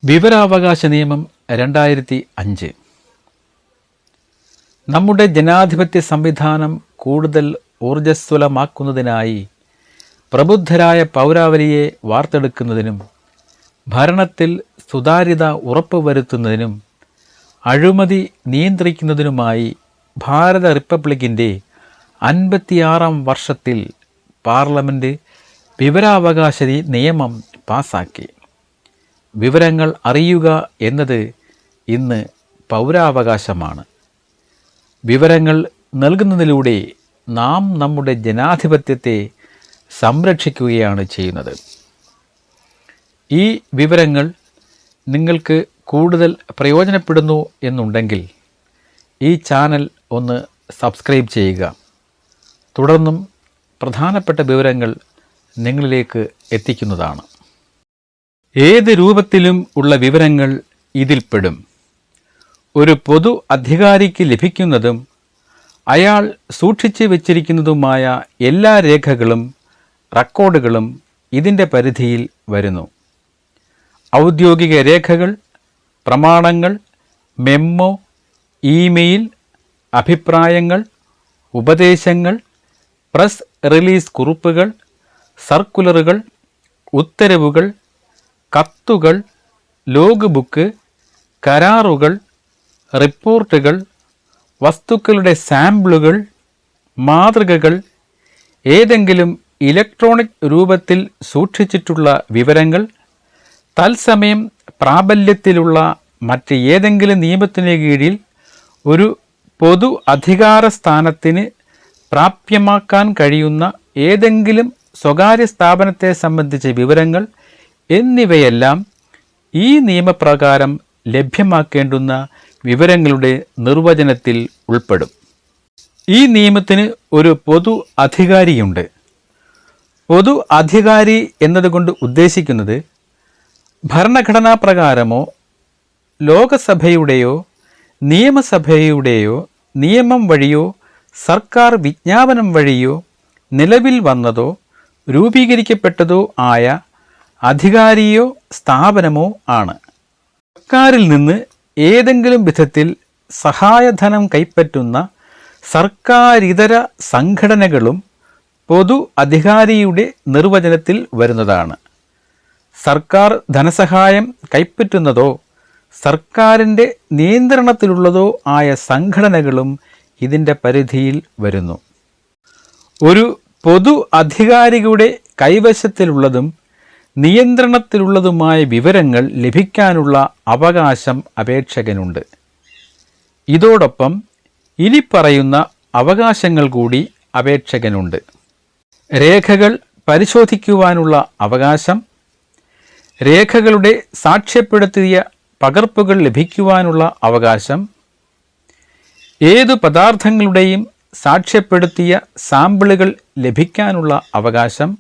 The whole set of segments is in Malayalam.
വിവരാവകാശ നിയമം 2005 നമ്മുടെ ജനാധിപത്യ സംവിധാനം കൂടുതൽ ഊർജ്ജസ്വലമാക്കുന്നതിനായി പ്രബുദ്ധരായ പൗരാവലിയെ വാർത്തെടുക്കുന്നതിനും ഭരണത്തിൽ സുതാര്യത ഉറപ്പുവരുത്തുന്നതിനും അഴിമതി നിയന്ത്രിക്കുന്നതിനുമായി ഭാരത റിപ്പബ്ലിക്കിൻ്റെ 56-ാം വർഷത്തിൽ പാർലമെൻറ്റ് വിവരാവകാശ നിയമം പാസാക്കി. വിവരങ്ങൾ അറിയുക എന്നത് ഇന്ന് പൗരാവകാശമാണ്. വിവരങ്ങൾ നൽകുന്നതിലൂടെ നാം നമ്മുടെ ജനാധിപത്യത്തെ സംരക്ഷിക്കുകയാണ് ചെയ്യുന്നത്. ഈ വിവരങ്ങൾ നിങ്ങൾക്ക് കൂടുതൽ പ്രയോജനപ്പെടുന്നു എന്നുണ്ടെങ്കിൽ ഈ ചാനൽ ഒന്ന് സബ്സ്ക്രൈബ് ചെയ്യുക. തുടർന്നും പ്രധാനപ്പെട്ട വിവരങ്ങൾ നിങ്ങളിലേക്ക് എത്തിക്കുന്നതാണ്. ഏത് രൂപത്തിലും ഉള്ള വിവരങ്ങൾ ഇതിൽപ്പെടും. ഒരു പൊതു അധികാരിക്ക് ലഭിക്കുന്നതും അയാൾ സൂക്ഷിച്ചു വച്ചിരിക്കുന്നതുമായ എല്ലാ രേഖകളും റെക്കോർഡുകളും ഇതിൻ്റെ പരിധിയിൽ വരുന്നു. ഔദ്യോഗിക രേഖകൾ, പ്രമാണങ്ങൾ, മെമ്മോ, ഇമെയിൽ, അഭിപ്രായങ്ങൾ, ഉപദേശങ്ങൾ, പ്രസ് റിലീസ് കുറിപ്പുകൾ, സർക്കുലറുകൾ, ഉത്തരവുകൾ, കത്തുകൾ, ലോഗ് ബുക്ക്, കരാറുകൾ, റിപ്പോർട്ടുകൾ, വസ്തുക്കളുടെ സാമ്പിളുകൾ, മാതൃകകൾ, ഏതെങ്കിലും ഇലക്ട്രോണിക് രൂപത്തിൽ സൂക്ഷിച്ചിട്ടുള്ള വിവരങ്ങൾ, തത്സമയം പ്രാബല്യത്തിലുള്ള മറ്റ് ഏതെങ്കിലും നിയമത്തിന് കീഴിൽ ഒരു പൊതു അധികാര സ്ഥാനത്തിന് പ്രാപ്യമാക്കാൻ കഴിയുന്ന ഏതെങ്കിലും സ്വകാര്യ സ്ഥാപനത്തെ സംബന്ധിച്ച വിവരങ്ങൾ എന്നിവയെല്ലാം ഈ നിയമപ്രകാരം ലഭ്യമാക്കേണ്ടുന്ന വിവരങ്ങളുടെ നിർവചനത്തിൽ ഉൾപ്പെടും. ഈ നിയമത്തിന് ഒരു പൊതു അധികാരിയുണ്ട്. പൊതു അധികാരി എന്നതുകൊണ്ട് ഉദ്ദേശിക്കുന്നത് ഭരണഘടനാ പ്രകാരമോ ലോകസഭയുടെയോ നിയമസഭയുടെയോ നിയമം വഴിയോ സർക്കാർ വിജ്ഞാപനം വഴിയോ നിലവിൽ വന്നതോ രൂപീകരിക്കപ്പെട്ടതോ ആയ അധികാരിയോ സ്ഥാപനമോ ആണ്. സർക്കാരിൽ നിന്ന് ഏതെങ്കിലും വിധത്തിൽ സഹായധനം കൈപ്പറ്റുന്ന സർക്കാരിതര സംഘടനകളും പൊതു അധികാരിയുടെ നിർവചനത്തിൽ വരുന്നതാണ്. സർക്കാർ ധനസഹായം കൈപ്പറ്റുന്നതോ സർക്കാരിൻ്റെ നിയന്ത്രണത്തിലുള്ളതോ ആയ സംഘടനകളും ഇതിൻ്റെ പരിധിയിൽ വരുന്നു. ഒരു പൊതു അധികാരിയുടെ കൈവശത്തിലുള്ളതും നിയന്ത്രണത്തിലുള്ളതുമായ വിവരങ്ങൾ ലഭിക്കാനുള്ള അവകാശം അപേക്ഷകനുണ്ട്. ഇതോടൊപ്പം ഇനി പറയുന്ന അവകാശങ്ങൾ കൂടി അപേക്ഷകനുണ്ട്. രേഖകൾ പരിശോധിക്കുവാനുള്ള അവകാശം, രേഖകളുടെ സാക്ഷ്യപ്പെടുത്തിയ പകർപ്പുകൾ ലഭിക്കുവാനുള്ള അവകാശം, ഏതു പദാർത്ഥങ്ങളുടെയും സാക്ഷ്യപ്പെടുത്തിയ സാമ്പിളുകൾ ലഭിക്കാനുള്ള അവകാശം,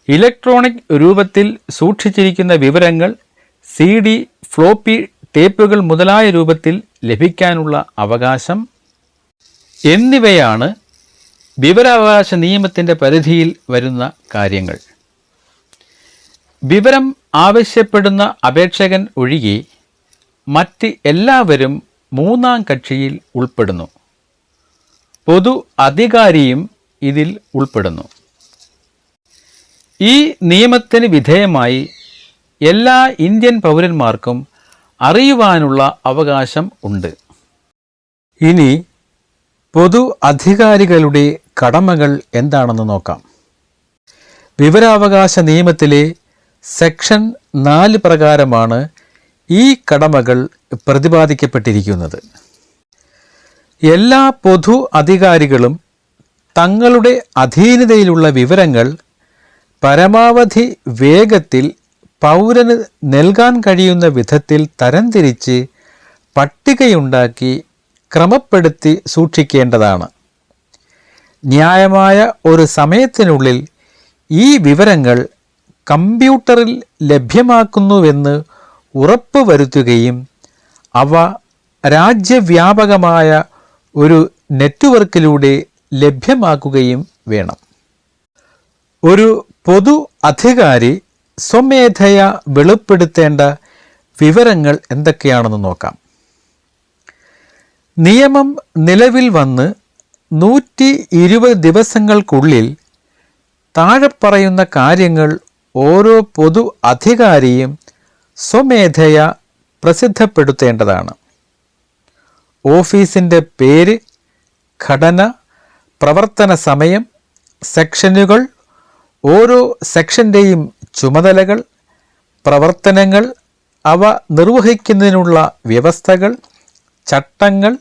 ഇലക്ട്രോണിക് രൂപത്തിൽ സൂക്ഷിച്ചിരിക്കുന്ന വിവരങ്ങൾ CD, ഫ്ലോപ്പി ടേപ്പുകൾ മുതലായ രൂപത്തിൽ ലഭിക്കാനുള്ള അവകാശം എന്നിവയാണ് വിവരാവകാശ നിയമത്തിൻ്റെ പരിധിയിൽ വരുന്ന കാര്യങ്ങൾ. വിവരം ആവശ്യപ്പെടുന്ന അപേക്ഷകൻ ഒഴികെ മറ്റ് എല്ലാവരും മൂന്നാം കക്ഷിയിൽ ഉൾപ്പെടുന്നു. പൊതു അധികാരിയും ഇതിൽ ഉൾപ്പെടുന്നു. ഈ നിയമത്തിന് വിധേയമായി എല്ലാ ഇന്ത്യൻ പൗരന്മാർക്കും അറിയുവാനുള്ള അവകാശം ഉണ്ട്. ഇനി പൊതു അധികാരികളുടെ കടമകൾ എന്താണെന്ന് നോക്കാം. വിവരാവകാശ നിയമത്തിലെ സെക്ഷൻ 4 പ്രകാരമാണ് ഈ കടമകൾ പ്രതിപാദിക്കപ്പെട്ടിരിക്കുന്നത്. എല്ലാ പൊതു അധികാരികളും തങ്ങളുടെ അധീനതയിലുള്ള വിവരങ്ങൾ പരമാവധി വേഗത്തിൽ പൗരന് നൽകാൻ കഴിയുന്ന വിധത്തിൽ തരംതിരിച്ച് പട്ടികയുണ്ടാക്കി ക്രമപ്പെടുത്തി സൂക്ഷിക്കേണ്ടതാണ്. ന്യായമായ ഒരു സമയത്തിനുള്ളിൽ ഈ വിവരങ്ങൾ കമ്പ്യൂട്ടറിൽ ലഭ്യമാക്കുന്നുവെന്ന് ഉറപ്പുവരുത്തുകയും അവ രാജ്യവ്യാപകമായ ഒരു നെറ്റ്വർക്കിലൂടെ ലഭ്യമാക്കുകയും വേണം. ഒരു പൊതു അധികാരി സ്വമേധയാ വെളിപ്പെടുത്തേണ്ട വിവരങ്ങൾ എന്തൊക്കെയാണെന്ന് നോക്കാം. നിയമം നിലവിൽ വന്ന് 120 ദിവസങ്ങൾക്കുള്ളിൽ താഴെ പറയുന്ന കാര്യങ്ങൾ ഓരോ പൊതു അധികാരിയും സ്വമേധയാ പ്രസിദ്ധപ്പെടുത്തേണ്ടതാണ്. ഓഫീസിൻ്റെ പേര്, ഘടന, പ്രവർത്തന സമയം, സെക്ഷനുകൾ, ഓരോ സെക്ഷൻ്റെയും ചുമതലകൾ, പ്രവർത്തനങ്ങൾ, അവ നിർവഹിക്കുന്നതിനുള്ള വ്യവസ്ഥകൾ, ചട്ടങ്ങൾ,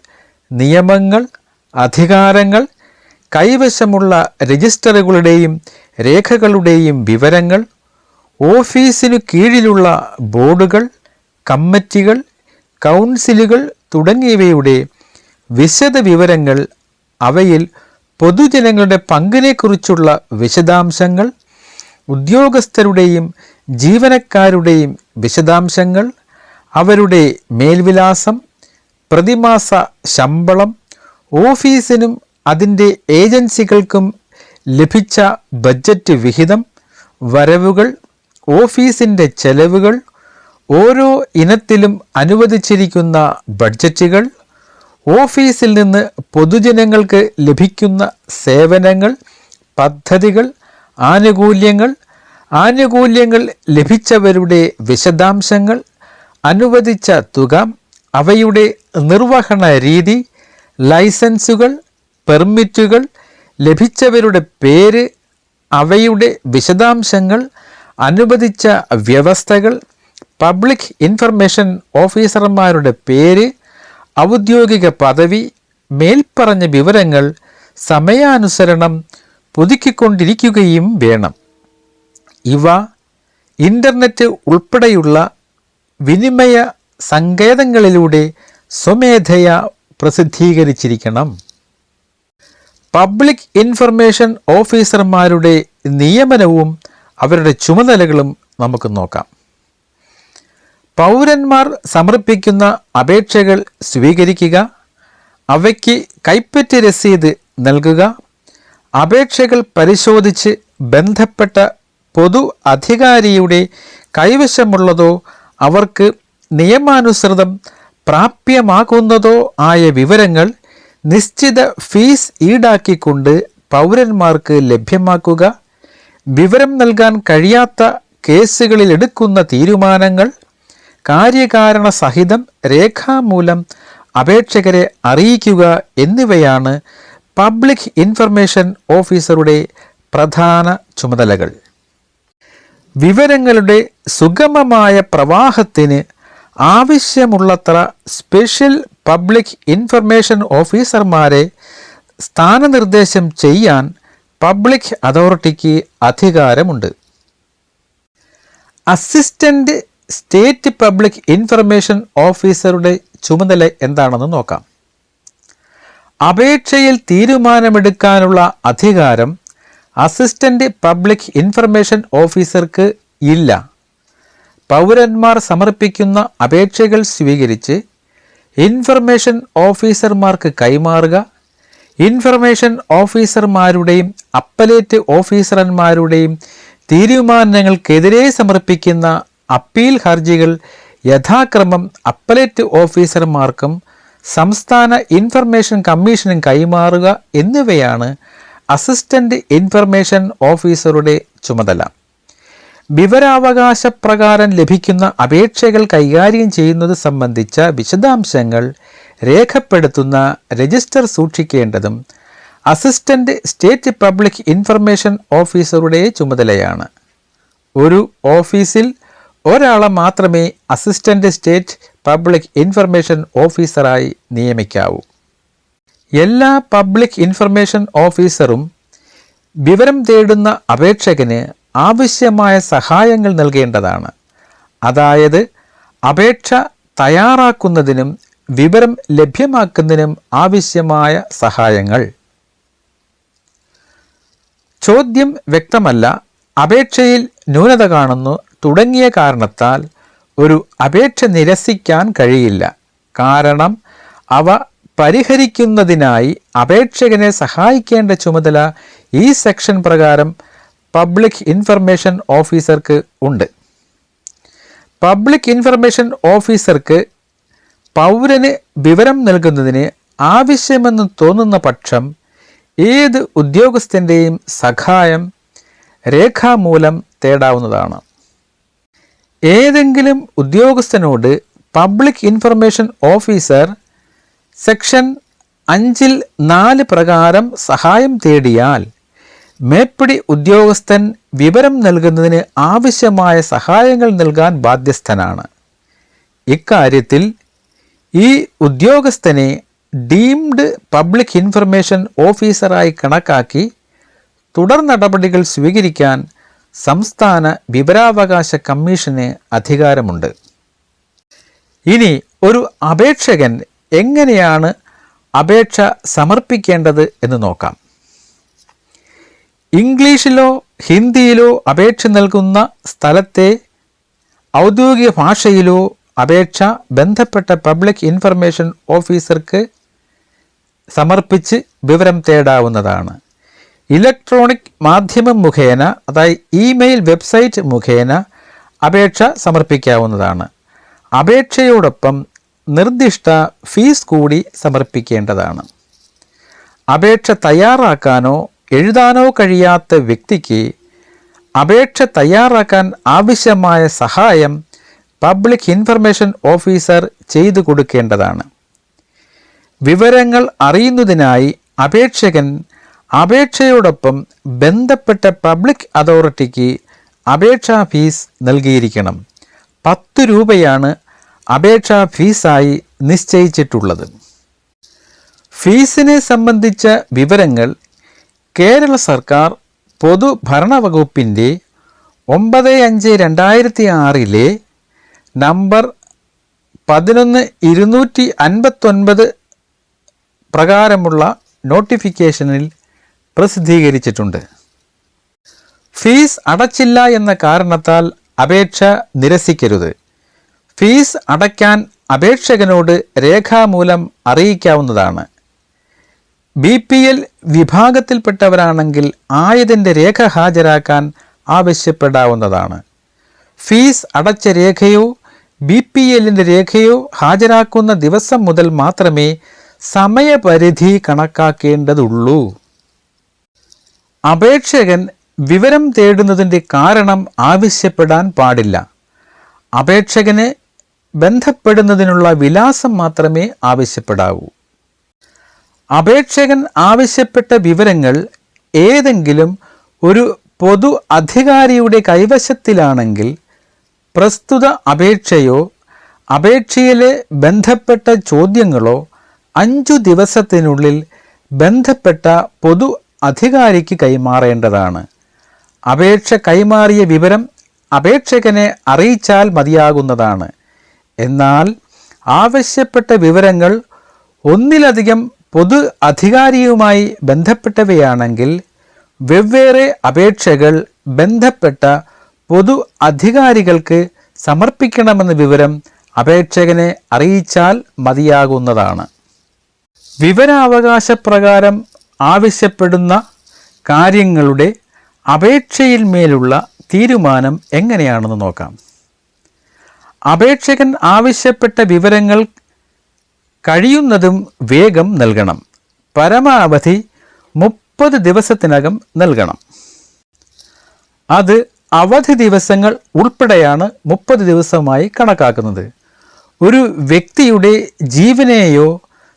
നിയമങ്ങൾ, അധികാരങ്ങൾ, കൈവശമുള്ള രജിസ്റ്ററുകളുടെയും രേഖകളുടെയും വിവരങ്ങൾ, ഓഫീസിനു കീഴിലുള്ള ബോർഡുകൾ, കമ്മിറ്റികൾ, കൗൺസിലുകൾ തുടങ്ങിയവയുടെ വിശദ വിവരങ്ങൾ, അവയിൽ പൊതുജനങ്ങളുടെ പങ്കിനെക്കുറിച്ചുള്ള വിശദാംശങ്ങൾ, ഉദ്യോഗസ്ഥരുടെയും ജീവനക്കാരുടെയും വിശദാംശങ്ങൾ, അവരുടെ മേൽവിലാസം, പ്രതിമാസ ശമ്പളം, ഓഫീസിനും അതിൻ്റെ ഏജൻസികൾക്കും ലഭിച്ച ബഡ്ജറ്റ് വിഹിതം, വരവുകൾ, ഓഫീസിൻ്റെ ചെലവുകൾ, ഓരോ ഇനത്തിലും അനുവദിച്ചിരിക്കുന്ന ബഡ്ജറ്റുകൾ, ഓഫീസിൽ നിന്ന് പൊതുജനങ്ങൾക്ക് ലഭിക്കുന്ന സേവനങ്ങൾ, പദ്ധതികൾ, ആനുകൂല്യങ്ങൾ ലഭിച്ചവരുടെ വിശദാംശങ്ങൾ, അനുവദിച്ച തുക, അവയുടെ നിർവഹണ രീതി, ലൈസൻസുകൾ, പെർമിറ്റുകൾ, ലഭിച്ചവരുടെ പേര്, അവയുടെ വിശദാംശങ്ങൾ, അനുവദിച്ച വ്യവസ്ഥകൾ, പബ്ലിക് ഇൻഫർമേഷൻ ഓഫീസർമാരുടെ പേര്, ഔദ്യോഗിക പദവി, മേൽപ്പറഞ്ഞ വിവരങ്ങൾ സമയാനുസരണം പുതുക്കിക്കൊണ്ടിരിക്കുകയും വേണം. ഇവ ഇൻ്റർനെറ്റ് ഉൾപ്പെടെയുള്ള വിനിമയ സങ്കേതങ്ങളിലൂടെ സ്വമേധയാ പ്രസിദ്ധീകരിച്ചിരിക്കണം. പബ്ലിക് ഇൻഫർമേഷൻ ഓഫീസർമാരുടെ നിയമനവും അവരുടെ ചുമതലകളും നമുക്ക് നോക്കാം. പൗരന്മാർ സമർപ്പിക്കുന്ന അപേക്ഷകൾ സ്വീകരിക്കുക, അവയ്ക്ക് കൈപ്പറ്റ് രസീത് നൽകുക, അപേക്ഷകൾ പരിശോധിച്ച് ബന്ധപ്പെട്ട പൊതു അധികാരിയുടെ കൈവശമുള്ളതോ അവർക്ക് നിയമാനുസൃതം പ്രാപ്യമാകുന്നതോ ആയ വിവരങ്ങൾ നിശ്ചിത ഫീസ് ഈടാക്കിക്കൊണ്ട് പൗരന്മാർക്ക് ലഭ്യമാക്കുക, വിവരം നൽകാൻ കഴിയാത്ത കേസുകളിൽ എടുക്കുന്ന തീരുമാനങ്ങൾ കാര്യകാരണ സഹിതം രേഖാമൂലം അപേക്ഷകരെ അറിയിക്കുക എന്നിവയാണ് പബ്ലിക് ഇൻഫർമേഷൻ ഓഫീസറുടെ പ്രധാന ചുമതലകൾ. വിവരങ്ങളുടെ സുഗമമായ പ്രവാഹത്തിന് ആവശ്യമുള്ളത്ര സ്പെഷ്യൽ പബ്ലിക് ഇൻഫർമേഷൻ ഓഫീസർമാരെ സ്ഥാനനിർദ്ദേശം ചെയ്യാൻ പബ്ലിക് അതോറിറ്റിക്ക് അധികാരമുണ്ട്. അസിസ്റ്റന്റ് സ്റ്റേറ്റ് പബ്ലിക് ഇൻഫർമേഷൻ ഓഫീസറുടെ ചുമതല എന്താണെന്ന് നോക്കാം. അപേക്ഷയിൽ തീരുമാനമെടുക്കാനുള്ള അധികാരം അസിസ്റ്റന്റ് പബ്ലിക് ഇൻഫർമേഷൻ ഓഫീസർക്ക് ഇല്ല. പൗരന്മാർ സമർപ്പിക്കുന്ന അപേക്ഷകൾ സ്വീകരിച്ച് ഇൻഫർമേഷൻ ഓഫീസർമാർക്ക് കൈമാറുക, ഇൻഫർമേഷൻ ഓഫീസർമാരുടെയും അപ്പലേറ്റ് ഓഫീസർമാരുടെയും തീരുമാനങ്ങൾക്കെതിരെ സമർപ്പിക്കുന്ന അപ്പീൽ ഹർജികൾ യഥാക്രമം അപ്പലേറ്റ് ഓഫീസർമാർക്കും സംസ്ഥാന ഇൻഫർമേഷൻ കമ്മീഷനും കൈമാറുക എന്നിവയാണ് അസിസ്റ്റന്റ് ഇൻഫർമേഷൻ ഓഫീസറുടെ ചുമതല. വിവരാവകാശ പ്രകാരം ലഭിക്കുന്ന അപേക്ഷകൾ കൈകാര്യം ചെയ്യുന്നത് സംബന്ധിച്ച വിശദാംശങ്ങൾ രേഖപ്പെടുത്തുന്ന രജിസ്റ്റർ സൂക്ഷിക്കേണ്ടതും അസിസ്റ്റന്റ് സ്റ്റേറ്റ് പബ്ലിക് ഇൻഫർമേഷൻ ഓഫീസറുടെ ചുമതലയാണ്. ഒരു ഓഫീസിൽ ഒരാളെ മാത്രമേ അസിസ്റ്റന്റ് സ്റ്റേറ്റ് പബ്ലിക് ഇൻഫർമേഷൻ ഓഫീസറായി നിയമിക്കാവൂ. എല്ലാ പബ്ലിക് ഇൻഫർമേഷൻ ഓഫീസറും വിവരം തേടുന്ന അപേക്ഷകന് ആവശ്യമായ സഹായങ്ങൾ നൽകേണ്ടതാണ്. അതായത് അപേക്ഷ തയ്യാറാക്കുന്നതിനും വിവരം ലഭ്യമാക്കുന്നതിനും ആവശ്യമായ സഹായങ്ങൾ. ചോദ്യം വ്യക്തമല്ല, അപേക്ഷയിൽ ന്യൂനത കാണുന്നു തുടങ്ങിയ കാരണത്താൽ ഒരു അപേക്ഷ നിരസിക്കാൻ കഴിയില്ല. കാരണം അവ പരിഹരിക്കുന്നതിനായി അപേക്ഷകനെ സഹായിക്കേണ്ട ചുമതല ഈ സെക്ഷൻ പ്രകാരം പബ്ലിക് ഇൻഫർമേഷൻ ഓഫീസർക്ക് ഉണ്ട്. പബ്ലിക് ഇൻഫർമേഷൻ ഓഫീസർക്ക് പൗരന് വിവരം നൽകുന്നതിന് ആവശ്യമെന്ന് തോന്നുന്ന പക്ഷം ഏത് ഉദ്യോഗസ്ഥൻ്റെയും സഹായം രേഖാമൂലം തേടാവുന്നതാണ്. ഏതെങ്കിലും ഉദ്യോഗസ്ഥനോട് പബ്ലിക് ഇൻഫർമേഷൻ ഓഫീസർ സെക്ഷൻ 5(4) പ്രകാരം സഹായം തേടിയാൽ മേപ്പടി ഉദ്യോഗസ്ഥൻ വിവരം നൽകുന്നതിന് ആവശ്യമായ സഹായങ്ങൾ നൽകാൻ ബാധ്യസ്ഥനാണ്. ഇക്കാര്യത്തിൽ ഈ ഉദ്യോഗസ്ഥനെ ഡീംഡ് പബ്ലിക് ഇൻഫർമേഷൻ ഓഫീസറായി കണക്കാക്കി തുടർ നടപടികൾ സ്വീകരിക്കാൻ സംസ്ഥാന വിവരാവകാശ കമ്മീഷന് അധികാരമുണ്ട്. ഇനി ഒരു അപേക്ഷകൻ എങ്ങനെയാണ് അപേക്ഷ സമർപ്പിക്കേണ്ടത് എന്ന് നോക്കാം. ഇംഗ്ലീഷിലോ ഹിന്ദിയിലോ അപേക്ഷ നൽകുന്ന സ്ഥലത്തെ ഔദ്യോഗിക ഭാഷയിലോ അപേക്ഷ ബന്ധപ്പെട്ട പബ്ലിക് ഇൻഫർമേഷൻ ഓഫീസർക്ക് സമർപ്പിച്ച് വിവരം തേടാവുന്നതാണ്. ഇലക്ട്രോണിക് മാധ്യമം മുഖേന, അതായത് ഇമെയിൽ വെബ്സൈറ്റ് മുഖേന അപേക്ഷ സമർപ്പിക്കാവുന്നതാണ്. അപേക്ഷയോടൊപ്പം നിർദ്ദിഷ്ട ഫീസ് കൂടി സമർപ്പിക്കേണ്ടതാണ്. അപേക്ഷ തയ്യാറാക്കാനോ എഴുതാനോ കഴിയാത്ത വ്യക്തിക്ക് അപേക്ഷ തയ്യാറാക്കാൻ ആവശ്യമായ സഹായം പബ്ലിക് ഇൻഫർമേഷൻ ഓഫീസർ ചെയ്തു കൊടുക്കേണ്ടതാണ്. വിവരങ്ങൾ അറിയുന്നതിനായി അപേക്ഷകൻ അപേക്ഷയോടൊപ്പം ബന്ധപ്പെട്ട പബ്ലിക് അതോറിറ്റിക്ക് അപേക്ഷാ ഫീസ് നൽകിയിരിക്കണം. 10 രൂപയാണ് അപേക്ഷാ ഫീസായി നിശ്ചയിച്ചിട്ടുള്ളത്. ഫീസിനെ സംബന്ധിച്ച വിവരങ്ങൾ കേരള സർക്കാർ പൊതുഭരണ വകുപ്പിൻ്റെ 9/5/2006 നമ്പർ 11-259 പ്രകാരമുള്ള നോട്ടിഫിക്കേഷനിൽ പ്രസിദ്ധീകരിച്ചിട്ടുണ്ട്. ഫീസ് അടച്ചില്ല എന്ന കാരണത്താൽ അപേക്ഷ നിരസിക്കരുത്. ഫീസ് അടയ്ക്കാൻ അപേക്ഷകനോട് രേഖാമൂലം അറിയിക്കാവുന്നതാണ്. BPL വിഭാഗത്തിൽപ്പെട്ടവരാണെങ്കിൽ ആയതിൻ്റെ രേഖ ഹാജരാക്കാൻ ആവശ്യപ്പെടാവുന്നതാണ്. ഫീസ് അടച്ച രേഖയോ BPLൻ്റെ രേഖയോ ഹാജരാക്കുന്ന ദിവസം മുതൽ മാത്രമേ സമയപരിധി കണക്കാക്കേണ്ടതുള്ളൂ. അപേക്ഷകൻ വിവരം തേടുന്നതിൻ്റെ കാരണം ആവശ്യപ്പെടാൻ പാടില്ല. അപേക്ഷകനെ ബന്ധപ്പെടുന്നതിനുള്ള വിലാസം മാത്രമേ ആവശ്യപ്പെടാവൂ. അപേക്ഷകൻ ആവശ്യപ്പെട്ട വിവരങ്ങൾ ഏതെങ്കിലും ഒരു പൊതു അധികാരിയുടെ കൈവശത്തിലാണെങ്കിൽ പ്രസ്തുത അപേക്ഷയോ അപേക്ഷയിലെ ബന്ധപ്പെട്ട ചോദ്യങ്ങളോ 5 ദിവസത്തിനുള്ളിൽ ബന്ധപ്പെട്ട പൊതു അധികാരിക്ക് കൈമാറേണ്ടതാണ്. അപേക്ഷ കൈമാറിയ വിവരം അപേക്ഷകനെ അറിയിച്ചാൽ മതിയാകുന്നതാണ്. എന്നാൽ ആവശ്യപ്പെട്ട വിവരങ്ങൾ ഒന്നിലധികം പൊതു അധികാരിയുമായി ബന്ധപ്പെട്ടവയാണെങ്കിൽ വെവ്വേറെ അപേക്ഷകൾ ബന്ധപ്പെട്ട പൊതു അധികാരികൾക്ക് സമർപ്പിക്കണമെന്ന വിവരം അപേക്ഷകനെ അറിയിച്ചാൽ മതിയാകുന്നതാണ്. വിവരാവകാശ പ്രകാരം ആവശ്യപ്പെടുന്ന കാര്യങ്ങളുടെ അപേക്ഷയിൽ മേലുള്ള തീരുമാനം എങ്ങനെയാണെന്ന് നോക്കാം. അപേക്ഷകൻ ആവശ്യപ്പെട്ട വിവരങ്ങൾ കഴിയുന്നതും വേഗം നൽകണം. പരമാവധി 30 ദിവസത്തിനകം നൽകണം. അത് അവധി ദിവസങ്ങൾ ഉൾപ്പെടെയാണ് 30 ദിവസമായി കണക്കാക്കുന്നത്. ഒരു വ്യക്തിയുടെ ജീവനെയോ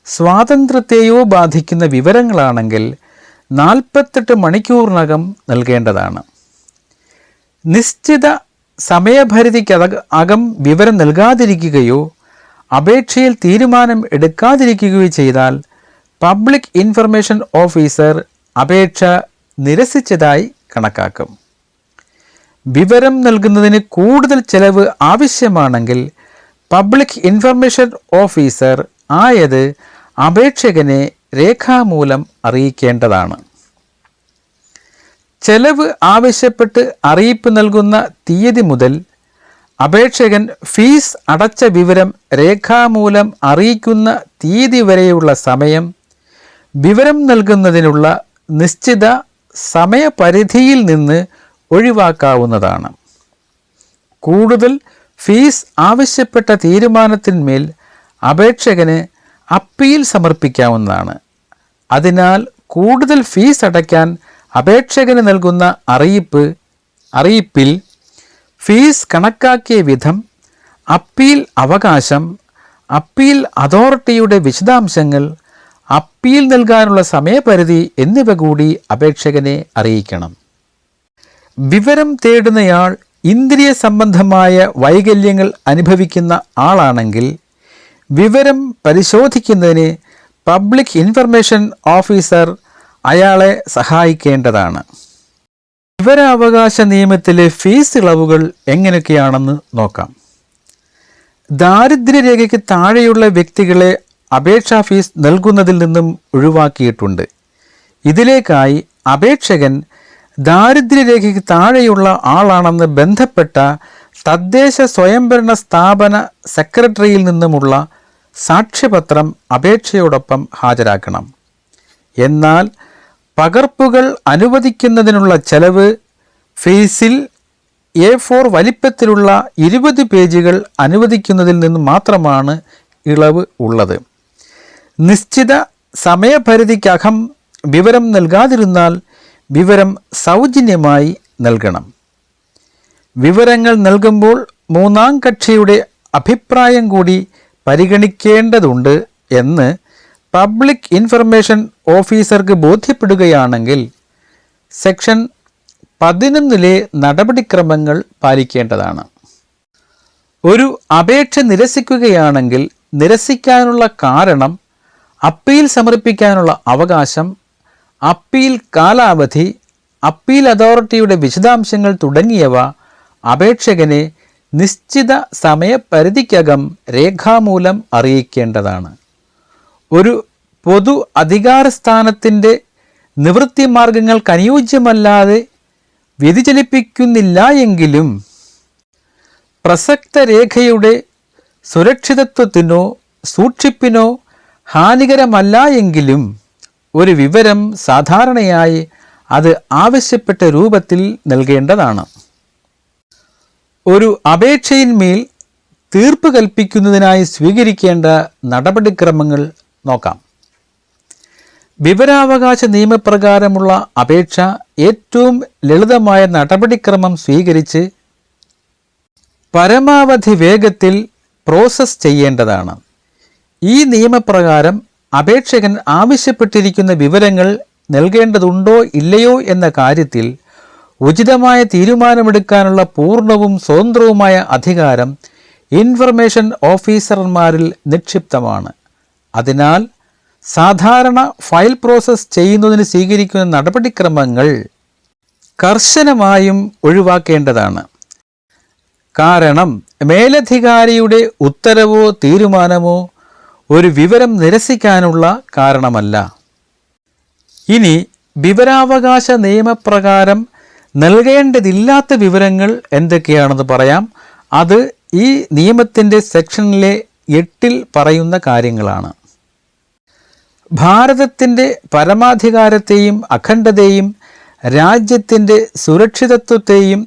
സ്വാതന്ത്ര്യത്തെയോ ബാധിക്കുന്ന വിവരങ്ങളാണെങ്കിൽ 48 മണിക്കൂറിനകം നൽകേണ്ടതാണ്. നിശ്ചിത സമയപരിധിക്കകം വിവരം നൽകാതിരിക്കുകയോ അപേക്ഷയിൽ തീരുമാനം എടുക്കാതിരിക്കുകയോ ചെയ്താൽ പബ്ലിക് ഇൻഫർമേഷൻ ഓഫീസർ അപേക്ഷ നിരസിച്ചതായി കണക്കാക്കും. വിവരം നൽകുന്നതിന് കൂടുതൽ ചെലവ് ആവശ്യമാണെങ്കിൽ പബ്ലിക് ഇൻഫർമേഷൻ ഓഫീസർ ആയത് അപേക്ഷകനെ രേഖാമൂലം അറിയിക്കേണ്ടതാണ്. ചെലവ് ആവശ്യപ്പെട്ട് അറിയിപ്പ് നൽകുന്ന തീയതി മുതൽ അപേക്ഷകൻ ഫീസ് അടച്ച വിവരം രേഖാമൂലം അറിയിക്കുന്ന തീയതി വരെയുള്ള സമയം വിവരം നൽകുന്നതിനുള്ള നിശ്ചിത സമയപരിധിയിൽ നിന്ന് ഒഴിവാക്കാവുന്നതാണ്. കൂടുതൽ ഫീസ് ആവശ്യപ്പെട്ട തീരുമാനത്തിന്മേൽ അപേക്ഷകന് അപ്പീൽ സമർപ്പിക്കാവുന്നതാണ്. അതിനാൽ കൂടുതൽ ഫീസ് അടയ്ക്കാൻ അപേക്ഷകന് നൽകുന്ന അറിയിപ്പിൽ ഫീസ് കണക്കാക്കിയ വിധം, അപ്പീൽ അവകാശം, അപ്പീൽ അതോറിറ്റിയുടെ വിശദാംശങ്ങൾ, അപ്പീൽ നൽകാനുള്ള സമയപരിധി എന്നിവ കൂടി അപേക്ഷകനെ അറിയിക്കണം. വിവരം തേടുന്നയാൾ ഇന്ദ്രിയ സംബന്ധമായ വൈകല്യങ്ങൾ അനുഭവിക്കുന്ന ആളാണെങ്കിൽ വിവരം പരിശോധിക്കുന്നതിന് പബ്ലിക് ഇൻഫർമേഷൻ ഓഫീസർ അയാളെ സഹായിക്കേണ്ടതാണ്. വിവരാവകാശ നിയമത്തിലെ ഫീസ് ഇളവുകൾ എങ്ങനെയൊക്കെയാണെന്ന് നോക്കാം. ദാരിദ്ര്യരേഖയ്ക്ക് താഴെയുള്ള വ്യക്തികളെ അപേക്ഷാ ഫീസ് നൽകുന്നതിൽ നിന്നും ഒഴിവാക്കിയിട്ടുണ്ട്. ഇതിലേക്കായി അപേക്ഷകൻ ദാരിദ്ര്യരേഖയ്ക്ക് താഴെയുള്ള ആളാണെന്ന് ബന്ധപ്പെട്ട തദ്ദേശ സ്വയംഭരണ സ്ഥാപന സെക്രട്ടറിയിൽ നിന്നുമുള്ള സാക്ഷ്യപത്രം അപേക്ഷയോടൊപ്പം ഹാജരാക്കണം. എന്നാൽ പകർപ്പുകൾ അനുവദിക്കുന്നതിനുള്ള ചെലവ് ഫീസിൽ A4 വലിപ്പത്തിലുള്ള 20 പേജുകൾ അനുവദിക്കുന്നതിൽ നിന്ന് മാത്രമാണ് ഇളവ് ഉള്ളത്. നിശ്ചിത സമയപരിധിക്കകം വിവരം നൽകാതിരുന്നാൽ വിവരം സൗജന്യമായി നൽകണം. വിവരങ്ങൾ നൽകുമ്പോൾ മൂന്നാം കക്ഷിയുടെ അഭിപ്രായം കൂടി പരിഗണിക്കേണ്ടതുണ്ട് എന്ന് പബ്ലിക് ഇൻഫർമേഷൻ ഓഫീസർക്ക് ബോധ്യപ്പെടുകയാണെങ്കിൽ സെക്ഷൻ 11 നടപടിക്രമങ്ങൾ പാലിക്കേണ്ടതാണ്. ഒരു അപേക്ഷ നിരസിക്കുകയാണെങ്കിൽ നിരസിക്കാനുള്ള കാരണം, അപ്പീൽ സമർപ്പിക്കാനുള്ള അവകാശം, അപ്പീൽ കാലാവധി, അപ്പീൽ അതോറിറ്റിയുടെ വിശദാംശങ്ങൾ തുടങ്ങിയവ അപേക്ഷകനെ നിശ്ചിത സമയപരിധിക്കകം രേഖാമൂലം അറിയിക്കേണ്ടതാണ്. ഒരു പൊതു അധികാരസ്ഥാനത്തിൻ്റെ നിവൃത്തി മാർഗങ്ങൾക്ക് അനുയോജ്യമല്ലാതെ വ്യതിചലിപ്പിക്കുന്നില്ല എങ്കിലും പ്രസക്ത രേഖയുടെ സുരക്ഷിതത്വത്തിനോ സൂക്ഷിപ്പിനോ ഹാനികരമല്ല എങ്കിലും ഒരു വിവരം സാധാരണയായി അത് ആവശ്യപ്പെട്ട രൂപത്തിൽ നൽകേണ്ടതാണ്. ഒരു അപേക്ഷയിന്മേൽ തീർപ്പ് കൽപ്പിക്കുന്നതിനായി സ്വീകരിക്കേണ്ട നടപടിക്രമങ്ങൾ നോക്കാം. വിവരാവകാശ നിയമപ്രകാരമുള്ള അപേക്ഷ ഏറ്റവും ലളിതമായ നടപടിക്രമം സ്വീകരിച്ച് പരമാവധി വേഗത്തിൽ പ്രോസസ്സ് ചെയ്യേണ്ടതാണ്. ഈ നിയമപ്രകാരം അപേക്ഷകൻ ആവശ്യപ്പെട്ടിരിക്കുന്ന വിവരങ്ങൾ നൽകേണ്ടതുണ്ടോ ഇല്ലയോ എന്ന കാര്യത്തിൽ ഉചിതമായ തീരുമാനമെടുക്കാനുള്ള പൂർണ്ണവും സ്വതന്ത്രവുമായ അധികാരം ഇൻഫർമേഷൻ ഓഫീസർമാരിൽ നിക്ഷിപ്തമാണ്. അതിനാൽ സാധാരണ ഫയൽ പ്രോസസ്സ് ചെയ്യുന്നതിന് സ്വീകരിക്കുന്ന നടപടിക്രമങ്ങൾ കർശനമായും ഒഴിവാക്കേണ്ടതാണ്. കാരണം മേലധികാരിയുടെ ഉത്തരവോ തീരുമാനമോ ഒരു വിവരം നിരസിക്കാനുള്ള കാരണമല്ല. ഇനി വിവരാവകാശ നിയമപ്രകാരം നൽകേണ്ടതില്ലാത്ത വിവരങ്ങൾ എന്തൊക്കെയാണെന്ന് പറയാം. അത് ഈ നിയമത്തിൻ്റെ സെക്ഷനിലെ 8 പറയുന്ന കാര്യങ്ങളാണ്. ഭാരതത്തിൻ്റെ പരമാധികാരത്തെയും അഖണ്ഡതയെയും രാജ്യത്തിൻ്റെ സുരക്ഷിതത്വത്തെയും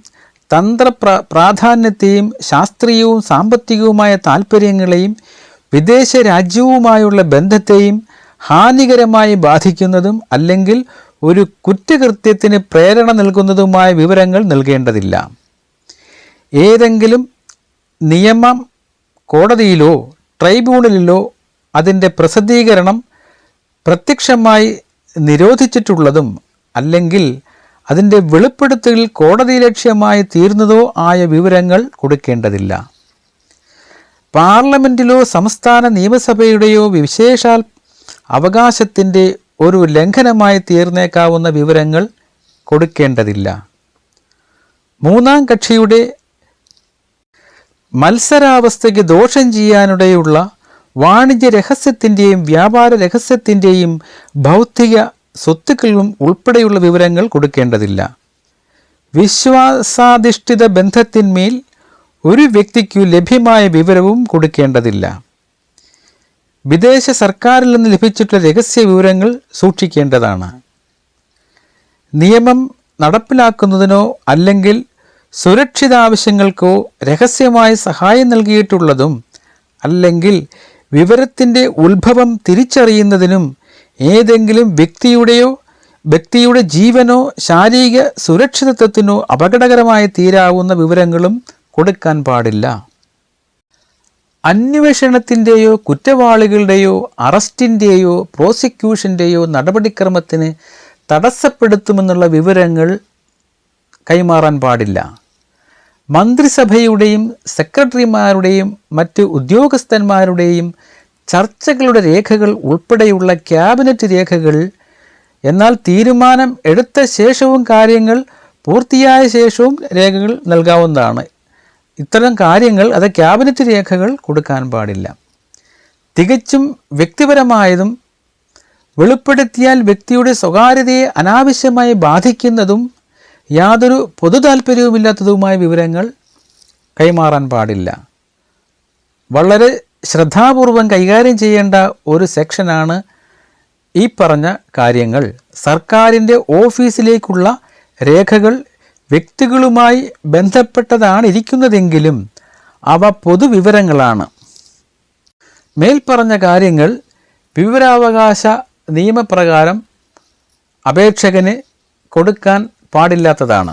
പ്രാധാന്യത്തെയും ശാസ്ത്രീയവും സാമ്പത്തികവുമായ താൽപ്പര്യങ്ങളെയും വിദേശ രാജ്യവുമായുള്ള ബന്ധത്തെയും ഹാനികരമായി ബാധിക്കുന്നതും അല്ലെങ്കിൽ ഒരു കുറ്റകൃത്യത്തിന് പ്രേരണ നൽകുന്നതുമായ വിവരങ്ങൾ നൽകേണ്ടതില്ല. ഏതെങ്കിലും നിയമം കോടതിയിലോ ട്രൈബ്യൂണലിലോ അതിൻ്റെ പ്രസിദ്ധീകരണം പ്രത്യക്ഷമായി നിരോധിച്ചിട്ടുള്ളതും അല്ലെങ്കിൽ അതിൻ്റെ വെളിപ്പെടുത്തൽ കോടതി ലക്ഷ്യമായി തീർന്നതോ ആയ വിവരങ്ങൾ കൊടുക്കേണ്ടതില്ല. പാർലമെൻറ്റിലോ സംസ്ഥാന നിയമസഭയുടെയോ വിശേഷാൽ അവകാശത്തിൻ്റെ ഒരു ലംഘനമായി തീർന്നേക്കാവുന്ന വിവരങ്ങൾ കൊടുക്കേണ്ടതില്ല. മൂന്നാം കക്ഷിയുടെ മത്സരാവസ്ഥയ്ക്ക് ദോഷം ചെയ്യാനിടയുള്ള വാണിജ്യ രഹസ്യത്തിൻ്റെയും വ്യാപാര രഹസ്യത്തിൻ്റെയും ഭൗതിക സ്വത്തുക്കളും ഉൾപ്പെടെയുള്ള വിവരങ്ങൾ കൊടുക്കേണ്ടതില്ല. വിശ്വാസാധിഷ്ഠിത ബന്ധത്തിന്മേൽ ഒരു വ്യക്തിക്കു ലഭ്യമായ വിവരവും കൊടുക്കേണ്ടതില്ല. വിദേശ സർക്കാരിൽ നിന്ന് ലഭിച്ചിട്ടുള്ള രഹസ്യ വിവരങ്ങൾ സൂക്ഷിക്കേണ്ടതാണ്. നിയമം നടപ്പിലാക്കുന്നതിനോ അല്ലെങ്കിൽ സുരക്ഷിതാവശ്യങ്ങൾക്കോ രഹസ്യമായി സഹായം നൽകിയിട്ടുള്ളതും അല്ലെങ്കിൽ വിവരത്തിൻ്റെ ഉത്ഭവം തിരിച്ചറിയുന്നതിനും ഏതെങ്കിലും വ്യക്തിയുടെ ജീവനോ ശാരീരിക സുരക്ഷിതത്വത്തിനോ അപകടകരമായി തീരാവുന്ന വിവരങ്ങളും കൊടുക്കാൻ പാടില്ല. അന്വേഷണത്തിൻ്റെയോ കുറ്റവാളികളുടെയോ അറസ്റ്റിൻ്റെയോ പ്രോസിക്യൂഷൻ്റെയോ നടപടിക്രമത്തിന് തടസ്സപ്പെടുത്തുമെന്നുള്ള വിവരങ്ങൾ കൈമാറാൻ പാടില്ല. മന്ത്രിസഭയുടെയും സെക്രട്ടറിമാരുടെയും മറ്റ് ഉദ്യോഗസ്ഥന്മാരുടെയും ചർച്ചകളുടെ രേഖകൾ ഉൾപ്പെടെയുള്ള ക്യാബിനറ്റ് രേഖകൾ, എന്നാൽ തീരുമാനം എടുത്ത ശേഷവും കാര്യങ്ങൾ പൂർത്തിയായ ശേഷവും രേഖകൾ നൽകാവുന്നതാണ്. ഇത്തരം കാര്യങ്ങൾ അത് ക്യാബിനറ്റ് രേഖകൾ കൊടുക്കാൻ പാടില്ല. തികച്ചും വ്യക്തിപരമായതും വെളിപ്പെടുത്തിയാൽ വ്യക്തിയുടെ സ്വകാര്യതയെ അനാവശ്യമായി ബാധിക്കുന്നതും യാതൊരു പൊതു താൽപ്പര്യവുമില്ലാത്തതുമായ വിവരങ്ങൾ കൈമാറാൻ പാടില്ല. വളരെ ശ്രദ്ധാപൂർവം കൈകാര്യം ചെയ്യേണ്ട ഒരു സെക്ഷനാണ് ഈ പറഞ്ഞ കാര്യങ്ങൾ. സർക്കാരിൻ്റെ ഓഫീസിലേക്കുള്ള രേഖകൾ വ്യക്തികളുമായി ബന്ധപ്പെട്ടതാണ് ഇരിക്കുന്നതെങ്കിലും അവ പൊതുവിവരങ്ങളാണ്. മേൽപ്പറഞ്ഞ കാര്യങ്ങൾ വിവരാവകാശ നിയമപ്രകാരം അപേക്ഷകന് കൊടുക്കാൻ പാടില്ലാത്തതാണ്.